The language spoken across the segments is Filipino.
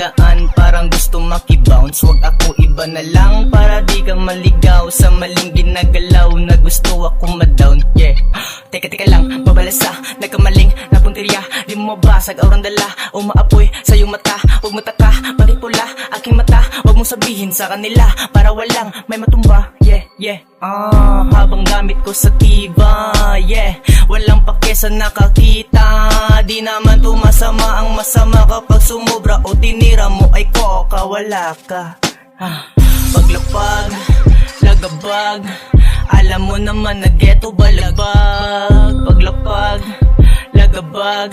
magaan, parang gusto makibounce. Wag ako iba na lang, para di ka maligaw sa maling ginagalaw na gusto ako madown. Yeah, teka lang, babalasa, nagkamaling napuntirya. Di mo mabasag, aurang dala, umaapoy sa iyong mata. Huwag mataka, bakit pula aking mata. Huwag mong sabihin sa kanila, para walang may matumba. Yeah, habang gamit ko sa tiba. Yeah, walang pake sa nakakita. Di naman tumasama ang masama kapag sumubra o tinira mo ay wala ka. Paglapag, lagabag, alam mo naman na ghetto balagbag. Paglapag, lagabag,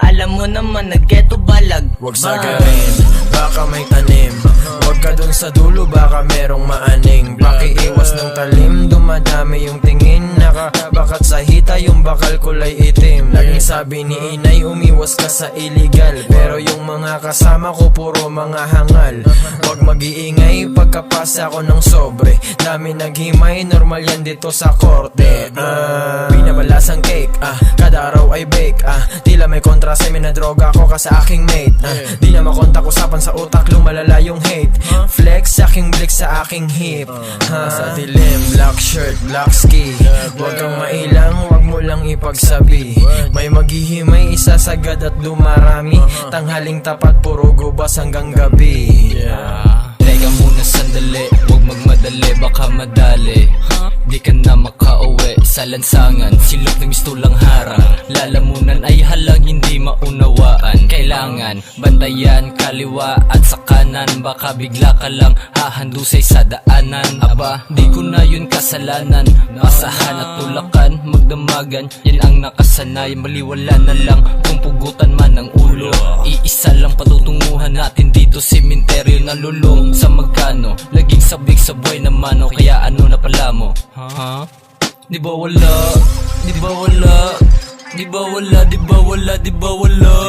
alam mo naman na ghetto balag. Huwag sagarin, baka may tanim. Huwag ka dun sa dulo, baka merong maaning. Pakiiwas ng talim, dumadami yung tingin. Nakabakat sa hita, yung bakal kulay itim. Laging sabi ni inay, umiwas ka sa illegal. Pero yung mga kasama ko, puro mga hangal. Huwag mag-iingay, pagkapasa ko ng sobre. Dami naghimay, normal yan dito sa korte. Binabalasang cake, kada araw ay bake. Tila may kontra sa na droga ko ka sa aking mate. Di na makontak, usapan sa utak, lumalala yung hate. Flex, aking blick sa aking hip. Sa dilim, black shirt, black ski. Huwag kang mailang, huwag mo lang ipagsabi. May maghihimay, isasagad at dumarami. Tanghaling tapat, puro gubas hanggang gabi. Teka muna sandali, huwag magmadali, baka madali. Di ka na makauwi sa lansangan, silok ng mistulang harang. Lalamunan ay halang hindi maunawaan. Kailangan bantayan kaliwa at sa kanan, baka bigla ka lang hahandusay sa daanan. Aba, di ko na yun kasalanan. Pasahan at tulakan, magdamagan, yan ang nakasanay. Maliwala na lang kung pugutan man ng ulo. Iisa lang patutunguhan natin dito, sementeryo na lulong. Sa magkano, laging sabik sa buhay na mano. Kaya ano na pala mo? Di ba wala? Di ba wala? Di ba wala? Di ba wala? Di ba wala?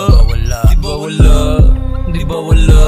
Di ba wala? Di ba wala?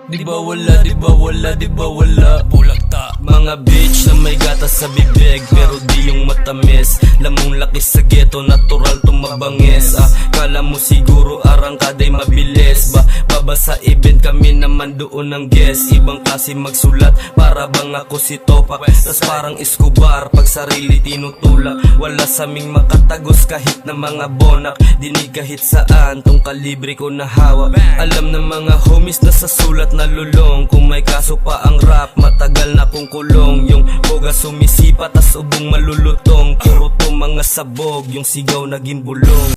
Di ba wala? Di ba wala? Di ba wala? Bulagta. Mga bitch na may gatas sa bibig, pero di yung matamis. Lamong laki sa ghetto, natural tumabangis. Kala mo siguro arangkaday mabilis ba? Baba sa event kami naman doon ng guest. Ibang klase magsulat, para bang ako si Topak. Tas parang Escobar, pag sarili tinutulak. Wala saming makatagos kahit na mga bonak. Dinig kahit saan, tong kalibre ko na hawak. Alam ng mga homies na sa sulat na lulong. Kung may kaso pa ang rap, matagal na kong kulong. Yung boga sumisipa, tas ubong malulutong. Puro to mga sabog, yung sigaw naging bulong.